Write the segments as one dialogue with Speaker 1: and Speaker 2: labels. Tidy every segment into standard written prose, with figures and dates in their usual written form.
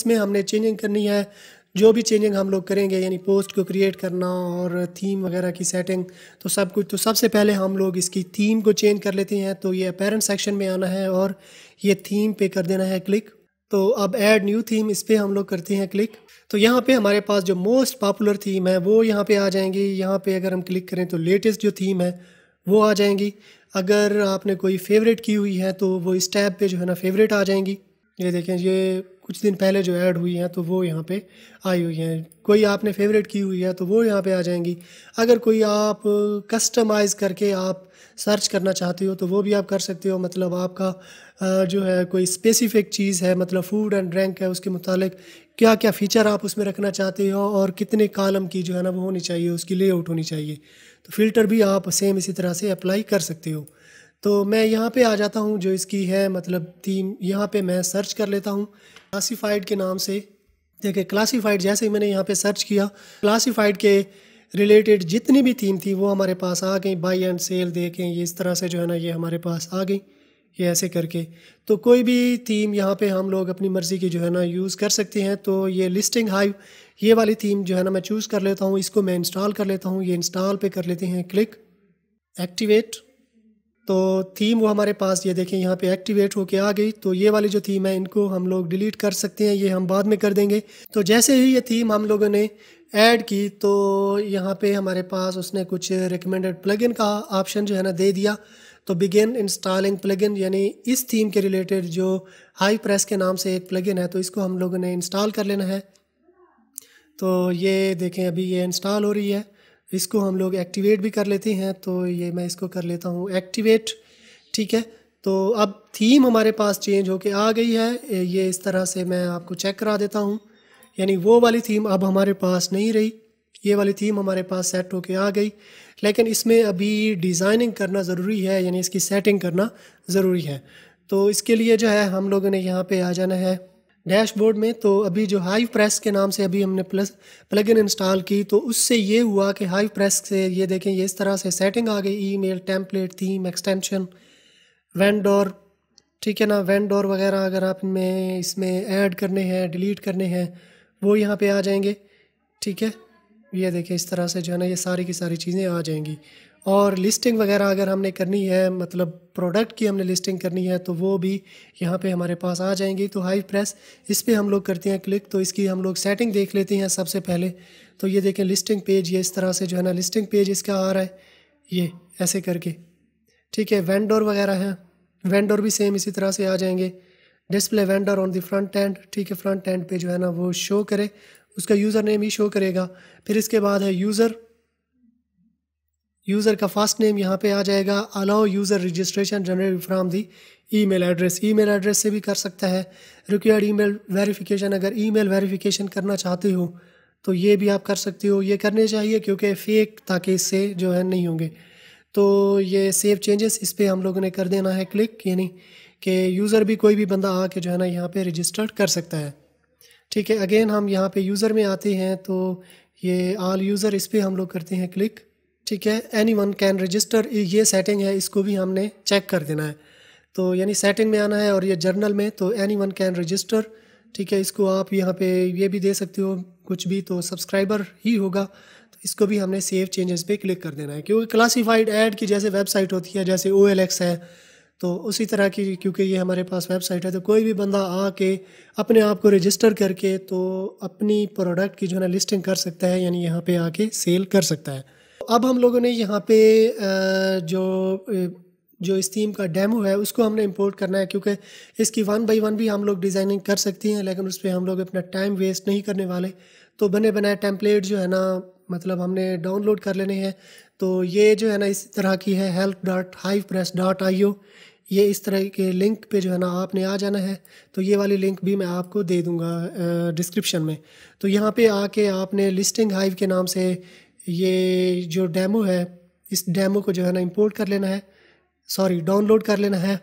Speaker 1: इसमें हमने चेंजिंग करनी है। जो भी चेंजिंग हम लोग करेंगे यानी पोस्ट को क्रिएट करना और थीम वगैरह की सेटिंग तो सब कुछ, तो सबसे पहले हम लोग इसकी थीम को चेंज कर लेते हैं। तो ये अपेरेंट सेक्शन में आना है और ये थीम पे कर देना है क्लिक। तो अब ऐड न्यू थीम, इस पर हम लोग करते हैं क्लिक। तो यहाँ पे हमारे पास जो मोस्ट पॉपुलर थीम है वो यहाँ पे आ जाएंगी। यहाँ पे अगर हम क्लिक करें तो लेटेस्ट जो थीम है वो आ जाएंगी। अगर आपने कोई फेवरेट की हुई है तो वो इस टैब पे जो है ना फेवरेट आ जाएंगी। ये देखें, ये कुछ दिन पहले जो ऐड हुई हैं तो वो यहाँ पे आई हुई हैं। कोई आपने फेवरेट की हुई है तो वो यहाँ पे आ जाएंगी। अगर कोई आप कस्टमाइज़ करके आप सर्च करना चाहते हो तो वो भी आप कर सकते हो। मतलब आपका जो है कोई स्पेसिफिक चीज़ है, मतलब फूड एंड ड्रिंक है, उसके मुतालिक क्या क्या फ़ीचर आप उसमें रखना चाहते हो और कितने कॉलम की जो है ना वो होनी चाहिए, उसकी लेआउट होनी चाहिए। तो फ़िल्टर भी आप सेम इसी तरह से अप्लाई कर सकते हो। तो मैं यहाँ पे आ जाता हूँ, जो इसकी है मतलब थीम, यहाँ पे मैं सर्च कर लेता हूँ क्लासीफाइड के नाम से। देखिए क्लासीफाइड, जैसे ही मैंने यहाँ पे सर्च किया, क्लासीफाइड के रिलेटेड जितनी भी थीम थी वो हमारे पास आ गई। बाई एंड सेल देखें, ये इस तरह से जो है ना ये हमारे पास आ गई, ये ऐसे करके। तो कोई भी थीम यहाँ पे हम लोग अपनी मर्ज़ी की जो है ना यूज़ कर सकते हैं। तो ये लिस्टिंग हाइव, ये वाली थीम जो है ना मैं चूज़ कर लेता हूँ, इसको मैं इंस्टॉल कर लेता हूँ। ये इंस्टॉल पे कर लेते हैं क्लिक, एक्टिवेट। तो थीम वो हमारे पास, ये देखें यहाँ पे एक्टिवेट होके आ गई। तो ये वाली जो थीम है इनको हम लोग डिलीट कर सकते हैं, ये हम बाद में कर देंगे। तो जैसे ही ये थीम हम लोगों ने ऐड की तो यहाँ पे हमारे पास उसने कुछ रिकमेंडेड प्लगइन का ऑप्शन जो है ना दे दिया। तो बिगिन इंस्टॉलिंग प्लगइन, यानी इस थीम के रिलेटेड जो हाई प्रेस के नाम से एक प्लगइन है तो इसको हम लोगों ने इंस्टॉल कर लेना है। तो ये देखें अभी ये इंस्टॉल हो रही है, इसको हम लोग एक्टिवेट भी कर लेते हैं। तो ये मैं इसको कर लेता हूँ एक्टिवेट, ठीक है। तो अब थीम हमारे पास चेंज होके आ गई है। ये इस तरह से मैं आपको चेक करा देता हूँ, यानी वो वाली थीम अब हमारे पास नहीं रही, ये वाली थीम हमारे पास सेट होके आ गई। लेकिन इसमें अभी डिज़ाइनिंग करना ज़रूरी है, यानी इसकी सेटिंग करना ज़रूरी है। तो इसके लिए जो है हम लोगों ने यहाँ पे आ जाना है डैशबोर्ड में। तो अभी जो हाइव प्रेस के नाम से अभी हमने प्लगइन इंस्टॉल की, तो उससे ये हुआ कि हाइव प्रेस से ये देखें ये इस तरह से सेटिंग आ गई, email, template, theme, extension, vendor, ठीक है ना। वेंडोर वगैरह अगर आप में इसमें ऐड करने हैं, डिलीट करने हैं, वो यहाँ पे आ जाएंगे, ठीक है। ये देखें इस तरह से जो है ना ये सारी की सारी चीज़ें आ जाएंगी। और लिस्टिंग वगैरह अगर हमने करनी है, मतलब प्रोडक्ट की हमने लिस्टिंग करनी है, तो वो भी यहाँ पे हमारे पास आ जाएंगी। तो हाइव प्रेस, इस पर हम लोग करते हैं क्लिक। तो इसकी हम लोग सेटिंग देख लेते हैं सबसे पहले। तो ये देखें लिस्टिंग पेज, ये इस तरह से जो है ना लिस्टिंग पेज इसका आ रहा है, ये ऐसे करके, ठीक है। वेंडोर वगैरह हैं, वेंडोर भी सेम इसी तरह से आ जाएंगे। Display vendor on the front end, ठीक है, फ्रंट एंड पे जो है ना वो शो करे, उसका यूज़र नेम ही शो करेगा। फिर इसके बाद है यूज़र, यूज़र का फर्स्ट नेम यहाँ पे आ जाएगा। Allow user registration generate from the email address, email address से भी कर सकता है। रिक्वायर्ड ईमेल वेरिफिकेशन, अगर ईमेल वेरिफिकेशन करना चाहते हो तो ये भी आप कर सकते हो। ये करने चाहिए क्योंकि फ़ेक ताकि इससे जो है नहीं होंगे। तो ये सेव चेंजेस, इस पर हम लोगों ने कर देना है क्लिक, यानी कि यूज़र भी कोई भी बंदा आके जो है ना यहाँ पे रजिस्टर्ड कर सकता है, ठीक है। अगेन हम यहाँ पे यूज़र में आते हैं, तो ये ऑल यूज़र, इस पर हम लोग करते हैं क्लिक, ठीक है। एनी वन कैन रजिस्टर, ये सेटिंग है, इसको भी हमने चेक कर देना है। तो यानी सेटिंग में आना है और ये जर्नल में, तो एनी वन कैन रजिस्टर, ठीक है। इसको आप यहाँ पे ये भी दे सकते हो कुछ भी, तो सब्सक्राइबर ही होगा। तो इसको भी हमने सेव चेंजेस पे क्लिक कर देना है, क्योंकि क्लासीफाइड ऐड की जैसे वेबसाइट होती है, जैसे OLX है, तो उसी तरह की, क्योंकि ये हमारे पास वेबसाइट है, तो कोई भी बंदा आके अपने आप को रजिस्टर करके तो अपनी प्रोडक्ट की जो है ना लिस्टिंग कर सकता है, यानी यहाँ पे आके सेल कर सकता है। अब हम लोगों ने यहाँ पे जो इस थीम का डेमो है उसको हमने इंपोर्ट करना है, क्योंकि इसकी 1 बाई 1 भी हम लोग डिज़ाइनिंग कर सकते हैं, लेकिन उस पर हम लोग अपना टाइम वेस्ट नहीं करने वाले। तो बने बनाए टेम्पलेट जो है ना, मतलब हमने डाउनलोड कर लेने हैं। तो ये जो है ना इस तरह की है, help.hivepress.io, ये इस तरह के लिंक पे जो है ना आपने आ जाना है। तो ये वाली लिंक भी मैं आपको दे दूँगा डिस्क्रिप्शन में। तो यहाँ पे आके आपने लिस्टिंग हाइव के नाम से ये जो डेमो है, इस डेमो को जो है ना इंपोर्ट कर लेना है, सॉरी डाउनलोड कर लेना है।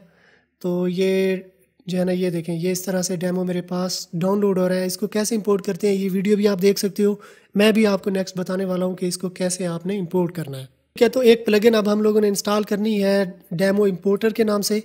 Speaker 1: तो ये जो है ना ये देखें, ये इस तरह से डेमो मेरे पास डाउनलोड हो रहा है। इसको कैसे इंपोर्ट करते हैं ये वीडियो भी आप देख सकते हो, मैं भी आपको नेक्स्ट बताने वाला हूँ कि इसको कैसे आपने इंपोर्ट करना है, ठीक है। तो एक प्लगइन अब हम लोगों ने इंस्टॉल करनी है डेमो इंपोर्टर के नाम से।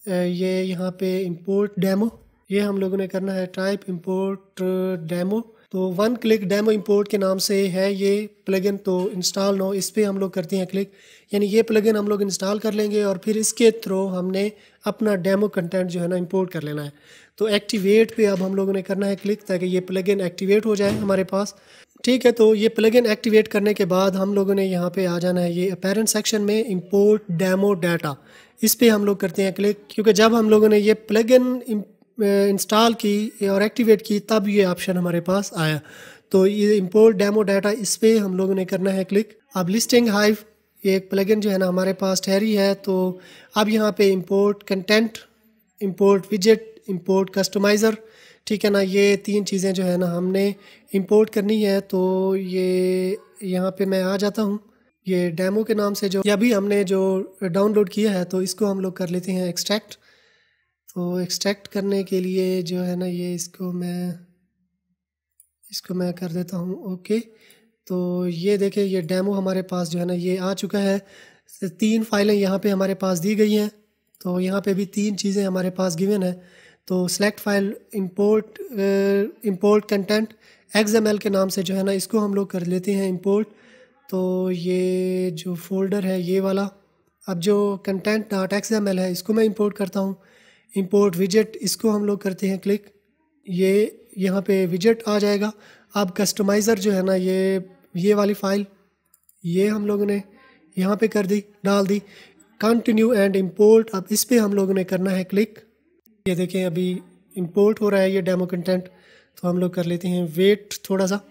Speaker 1: ये यहाँ पे इंपोर्ट डेमो, ये हम लोगों ने करना है टाइप इंपोर्ट डेमो। तो वन क्लिक डेमो इंपोर्ट के नाम से है ये प्लगइन, तो इंस्टॉल नो, इस पर हम लोग करते हैं क्लिक। यानी ये प्लगइन हम लोग इंस्टॉल कर लेंगे और फिर इसके थ्रू हमने अपना डेमो कंटेंट जो है ना इंपोर्ट कर लेना है। तो एक्टिवेट पे अब हम लोगों ने करना है क्लिक, ताकि ये प्लगइन एक्टिवेट हो जाए हमारे पास। ठीक है, तो ये प्लगइन एक्टिवेट करने के बाद हम लोगों ने यहाँ पे आ जाना है ये अपेरेंट सेक्शन में इंपोर्ट डेमो डाटा, इस पर हम लोग करते हैं क्लिक। क्योंकि जब हम लोगों ने ये प्लगइन इंस्टॉल की और एक्टिवेट की तब ये ऑप्शन हमारे पास आया। तो ये इंपोर्ट डेमो डाटा, इस पर हम लोगों ने करना है क्लिक। अब लिस्टिंग हाइव ये एक प्लगइन जो है ना हमारे पास ठहरी है, तो अब यहाँ पे इंपोर्ट कंटेंट, इंपोर्ट विजेट, इंपोर्ट कस्टमाइज़र, ठीक है ना, ये तीन चीज़ें जो है ना हमने इंपोर्ट करनी है। तो ये यहाँ पे मैं आ जाता हूँ, ये डेमो के नाम से जो अभी हमने जो डाउनलोड किया है, तो इसको हम लोग कर लेते हैं एक्सट्रैक्ट। तो एक्सट्रैक्ट करने के लिए जो है ना ये इसको मैं कर देता हूँ ओके। तो ये देखें, ये डेमो हमारे पास जो है ना ये आ चुका है। तीन फाइलें यहाँ पे हमारे पास दी गई हैं, तो यहाँ पे भी तीन चीज़ें हमारे पास गिवन है। तो select file import content XML के नाम से जो है ना इसको हम लोग कर लेते हैं इंपोर्ट। तो ये जो फोल्डर है ये वाला, अब जो content.xml है इसको मैं इंपोर्ट करता हूँ। इंपोर्ट विजेट, इसको हम लोग करते हैं क्लिक, ये यहाँ पे विजेट आ जाएगा। अब कस्टमाइज़र जो है ना ये वाली फ़ाइल ये हम लोगों ने यहाँ पे कर दी, डाल दी। कंटिन्यू एंड इंपोर्ट, अब इस पर हम लोगों ने करना है क्लिक। ये देखें अभी इंपोर्ट हो रहा है ये डेमो कंटेंट, तो हम लोग कर लेते हैं वेट थोड़ा सा।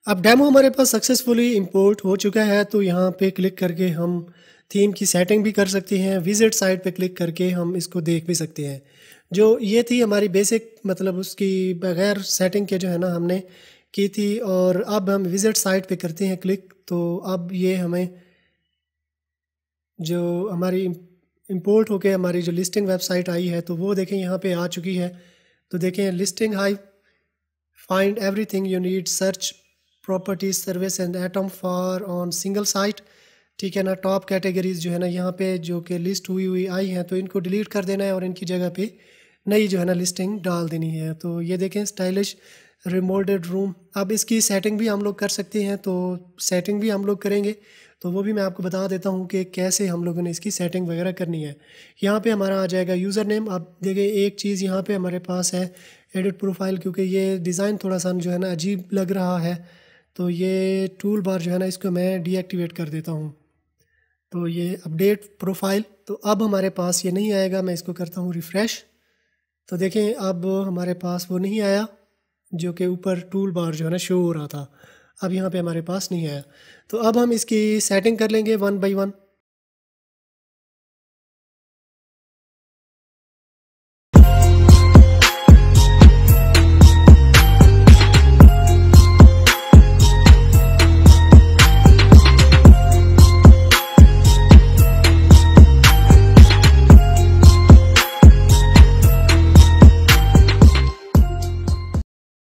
Speaker 1: अब डेमो हमारे पास सक्सेसफुली इंपोर्ट हो चुका है, तो यहाँ पे क्लिक करके हम थीम की सेटिंग भी कर सकते हैं। विजिट साइट पे क्लिक करके हम इसको देख भी सकते हैं। जो ये थी हमारी बेसिक, मतलब उसकी बगैर सेटिंग के जो है ना हमने की थी। और अब हम विजिट साइट पे करते हैं क्लिक, तो अब ये हमें जो हमारी इंपोर्ट होके हमारी जो लिस्टिंग वेबसाइट आई है, तो वो देखें यहाँ पे आ चुकी है। तो देखें listing hive, find everything you need, search properties service and atom for on single site, ठीक है ना। टॉप कैटेगरीज जो है ना यहाँ पे जो कि लिस्ट हुई आई हैं, तो इनको डिलीट कर देना है और इनकी जगह पे नई जो है ना लिस्टिंग डाल देनी है। तो ये देखें स्टाइलिश रिमोल्डेड रूम, अब इसकी सेटिंग भी हम लोग कर सकते हैं। तो सेटिंग भी हम लोग करेंगे, तो वो भी मैं आपको बता देता हूँ कि कैसे हम लोगों ने इसकी सेटिंग वगैरह करनी है। यहाँ पे हमारा आ जाएगा यूज़र नेम। अब देखिए एक चीज़ यहाँ पे हमारे पास है एडिट प्रोफाइल, क्योंकि ये डिज़ाइन थोड़ा सा जो है ना अजीब लग रहा है, तो ये टूल बार जो है ना इसको मैं डीएक्टिवेट कर देता हूँ। तो ये अपडेट प्रोफाइल, तो अब हमारे पास ये नहीं आएगा। मैं इसको करता हूँ रिफ़्रेश, तो देखें अब हमारे पास वो नहीं आया जो कि ऊपर टूल बार जो है ना शो हो रहा था, अब यहाँ पे हमारे पास नहीं आया। तो अब हम इसकी सेटिंग कर लेंगे वन बाय वन।